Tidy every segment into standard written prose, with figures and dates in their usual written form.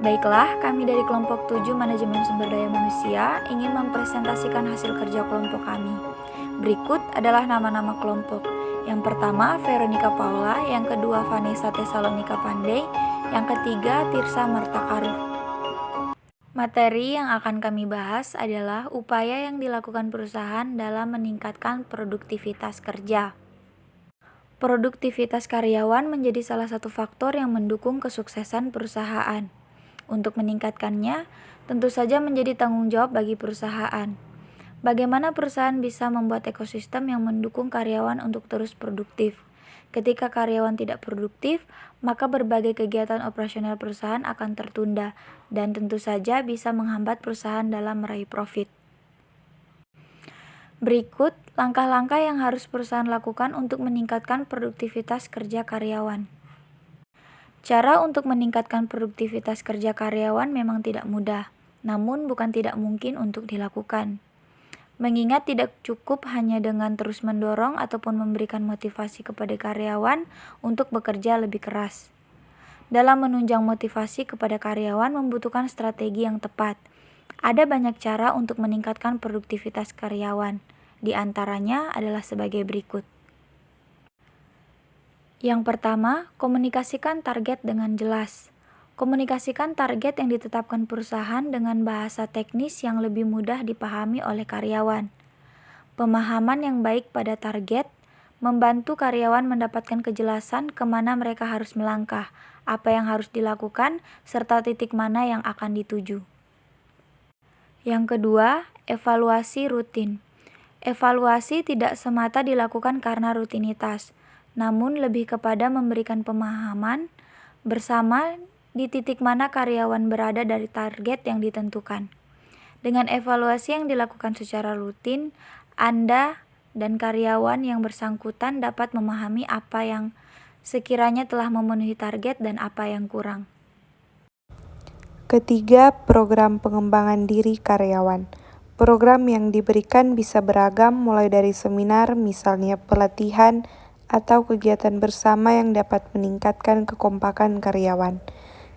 Baiklah, kami dari kelompok 7 Manajemen Sumber Daya Manusia ingin mempresentasikan hasil kerja kelompok kami. Berikut adalah nama-nama kelompok. Yang pertama, Veronica Paula, yang kedua, Vanessa Tesalonika Pandey, yang ketiga, Tirsa Marta Karuh. Materi yang akan kami bahas adalah upaya yang dilakukan perusahaan dalam meningkatkan produktivitas kerja. Produktivitas karyawan menjadi salah satu faktor yang mendukung kesuksesan perusahaan. Untuk meningkatkannya, tentu saja menjadi tanggung jawab bagi perusahaan. Bagaimana perusahaan bisa membuat ekosistem yang mendukung karyawan untuk terus produktif? Ketika karyawan tidak produktif, maka berbagai kegiatan operasional perusahaan akan tertunda dan tentu saja bisa menghambat perusahaan dalam meraih profit. Berikut langkah-langkah yang harus perusahaan lakukan untuk meningkatkan produktivitas kerja karyawan. Cara untuk meningkatkan produktivitas kerja karyawan memang tidak mudah, namun bukan tidak mungkin untuk dilakukan. Mengingat tidak cukup hanya dengan terus mendorong ataupun memberikan motivasi kepada karyawan untuk bekerja lebih keras. Dalam menunjang motivasi kepada karyawan membutuhkan strategi yang tepat. Ada banyak cara untuk meningkatkan produktivitas karyawan, di antaranya adalah sebagai berikut. Yang pertama, komunikasikan target dengan jelas. Komunikasikan target yang ditetapkan perusahaan dengan bahasa teknis yang lebih mudah dipahami oleh karyawan. Pemahaman yang baik pada target membantu karyawan mendapatkan kejelasan kemana mereka harus melangkah, apa yang harus dilakukan, serta titik mana yang akan dituju. Yang kedua, evaluasi rutin. Evaluasi tidak semata dilakukan karena rutinitas, namun lebih kepada memberikan pemahaman bersama di titik mana karyawan berada dari target yang ditentukan. Dengan evaluasi yang dilakukan secara rutin, Anda dan karyawan yang bersangkutan dapat memahami apa yang sekiranya telah memenuhi target dan apa yang kurang. Ketiga, program pengembangan diri karyawan. Program yang diberikan bisa beragam mulai dari seminar, misalnya pelatihan, atau kegiatan bersama yang dapat meningkatkan kekompakan karyawan.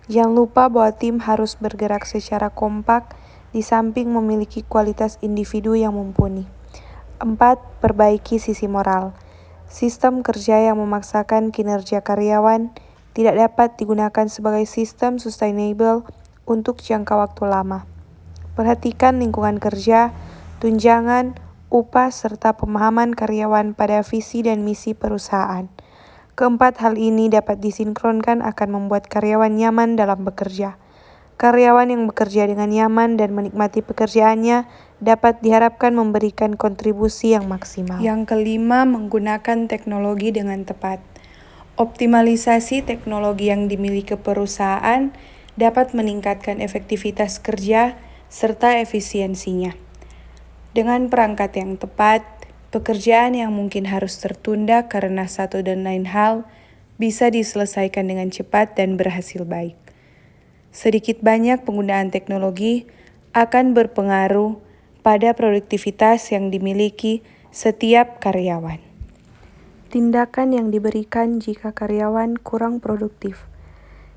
Jangan lupa bahwa tim harus bergerak secara kompak di samping memiliki kualitas individu yang mumpuni. 4. Perbaiki sisi moral. Sistem kerja yang memaksakan kinerja karyawan tidak dapat digunakan sebagai sistem sustainable untuk jangka waktu lama. Perhatikan lingkungan kerja, tunjangan, upah, serta pemahaman karyawan pada visi dan misi perusahaan. Keempat hal ini dapat disinkronkan akan membuat karyawan nyaman dalam bekerja. Karyawan yang bekerja dengan nyaman dan menikmati pekerjaannya dapat diharapkan memberikan kontribusi yang maksimal. Yang kelima, menggunakan teknologi dengan tepat. Optimalisasi teknologi yang dimiliki perusahaan dapat meningkatkan efektivitas kerja serta efisiensinya. Dengan perangkat yang tepat, pekerjaan yang mungkin harus tertunda karena satu dan lain hal bisa diselesaikan dengan cepat dan berhasil baik. Sedikit banyak penggunaan teknologi akan berpengaruh pada produktivitas yang dimiliki setiap karyawan. Tindakan yang diberikan jika karyawan kurang produktif.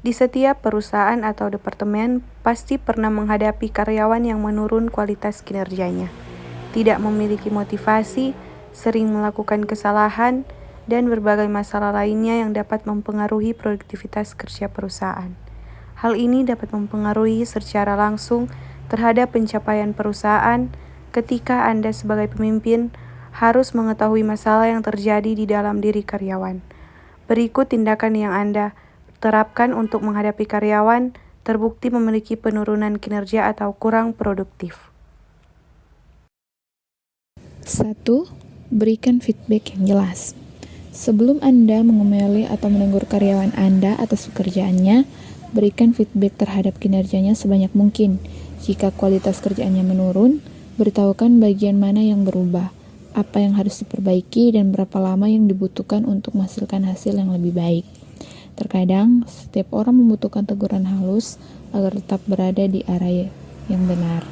Di setiap perusahaan atau departemen pasti pernah menghadapi karyawan yang menurun kualitas kinerjanya, tidak memiliki motivasi, sering melakukan kesalahan, dan berbagai masalah lainnya yang dapat mempengaruhi produktivitas kerja perusahaan. Hal ini dapat mempengaruhi secara langsung terhadap pencapaian perusahaan ketika Anda sebagai pemimpin harus mengetahui masalah yang terjadi di dalam diri karyawan. Berikut tindakan yang Anda terapkan untuk menghadapi karyawan terbukti memiliki penurunan kinerja atau kurang produktif. 1. Berikan feedback yang jelas. Sebelum Anda mengomeli atau menegur karyawan Anda atas pekerjaannya, berikan feedback terhadap kinerjanya sebanyak mungkin. Jika kualitas kerjaannya menurun, beritahukan bagian mana yang berubah, apa yang harus diperbaiki, dan berapa lama yang dibutuhkan untuk menghasilkan hasil yang lebih baik. Terkadang, setiap orang membutuhkan teguran halus agar tetap berada di arah yang benar.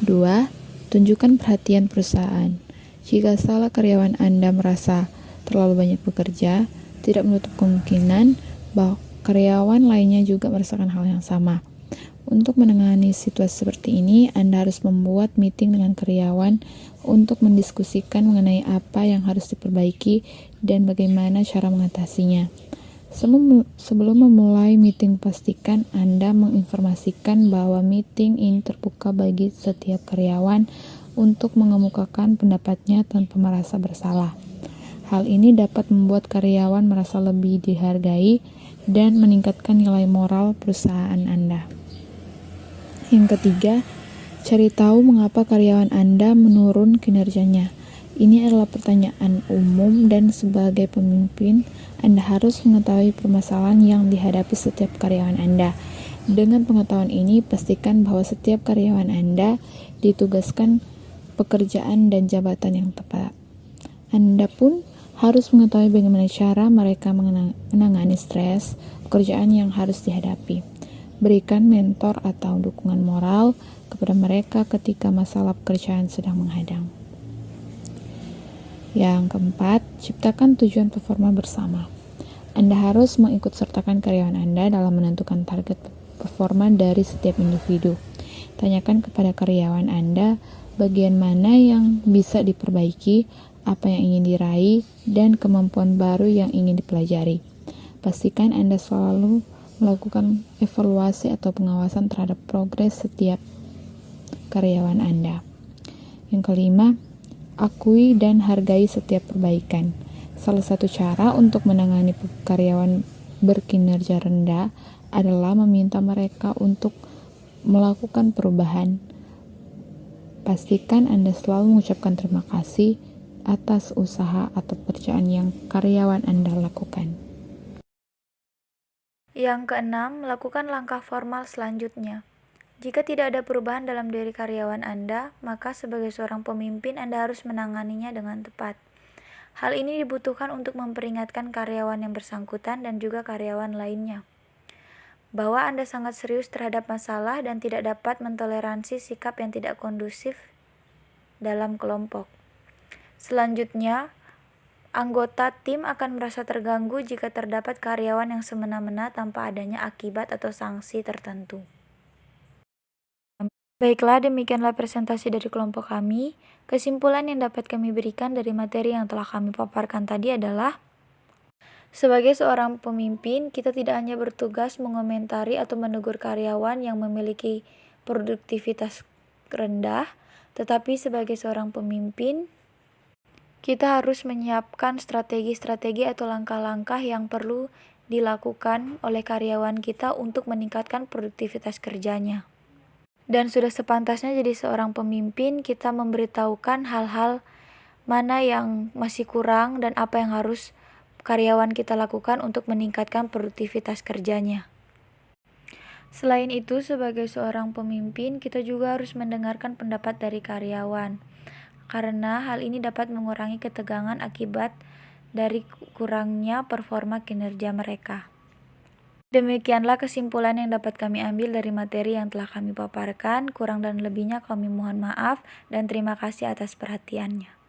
2. Tunjukkan perhatian perusahaan. Jika salah karyawan Anda merasa terlalu banyak bekerja, tidak menutup kemungkinan karyawan lainnya juga merasakan hal yang sama. Untuk menangani situasi seperti ini, Anda harus membuat meeting dengan karyawan untuk mendiskusikan mengenai apa yang harus diperbaiki dan bagaimana cara mengatasinya. Sebelum memulai meeting, pastikan Anda menginformasikan bahwa meeting ini terbuka bagi setiap karyawan untuk mengemukakan pendapatnya tanpa merasa bersalah. Hal ini dapat membuat karyawan merasa lebih dihargai dan meningkatkan nilai moral perusahaan Anda. Yang ketiga, cari tahu mengapa karyawan Anda menurun kinerjanya. Ini adalah pertanyaan umum dan sebagai pemimpin, Anda harus mengetahui permasalahan yang dihadapi setiap karyawan Anda. Dengan pengetahuan ini, pastikan bahwa setiap karyawan Anda ditugaskan pekerjaan dan jabatan yang tepat. Anda pun harus mengetahui bagaimana cara mereka menangani stres pekerjaan yang harus dihadapi. Berikan mentor atau dukungan moral kepada mereka ketika masalah pekerjaan sedang menghadang. Yang keempat, ciptakan tujuan performa bersama. Anda harus mengikutsertakan karyawan Anda dalam menentukan target performa dari setiap individu. Tanyakan kepada karyawan Anda bagian mana yang bisa diperbaiki, apa yang ingin diraih, dan kemampuan baru yang ingin dipelajari. Pastikan Anda selalu melakukan evaluasi atau pengawasan terhadap progres setiap karyawan Anda. Yang kelima, akui dan hargai setiap perbaikan. Salah satu cara untuk menangani karyawan berkinerja rendah adalah meminta mereka untuk melakukan perubahan. Pastikan Anda selalu mengucapkan terima kasih atas usaha atau pekerjaan yang karyawan Anda lakukan. Yang keenam, lakukan langkah formal selanjutnya. Jika tidak ada perubahan dalam diri karyawan Anda, maka sebagai seorang pemimpin Anda harus menanganinya dengan tepat. Hal ini dibutuhkan untuk memperingatkan karyawan yang bersangkutan dan juga karyawan lainnya bahwa Anda sangat serius terhadap masalah dan tidak dapat mentoleransi sikap yang tidak kondusif dalam kelompok. Selanjutnya, anggota tim akan merasa terganggu jika terdapat karyawan yang semena-mena tanpa adanya akibat atau sanksi tertentu. Baiklah, demikianlah presentasi dari kelompok kami. Kesimpulan yang dapat kami berikan dari materi yang telah kami paparkan tadi adalah, sebagai seorang pemimpin, kita tidak hanya bertugas mengomentari atau menegur karyawan yang memiliki produktivitas rendah, tetapi sebagai seorang pemimpin, kita harus menyiapkan strategi-strategi atau langkah-langkah yang perlu dilakukan oleh karyawan kita untuk meningkatkan produktivitas kerjanya. Dan sudah sepantasnya jadi seorang pemimpin, kita memberitahukan hal-hal mana yang masih kurang dan apa yang harus karyawan kita lakukan untuk meningkatkan produktivitas kerjanya. Selain itu, sebagai seorang pemimpin, kita juga harus mendengarkan pendapat dari karyawan, karena hal ini dapat mengurangi ketegangan akibat dari kurangnya performa kinerja mereka. Demikianlah kesimpulan yang dapat kami ambil dari materi yang telah kami paparkan. Kurang dan lebihnya kami mohon maaf dan terima kasih atas perhatiannya.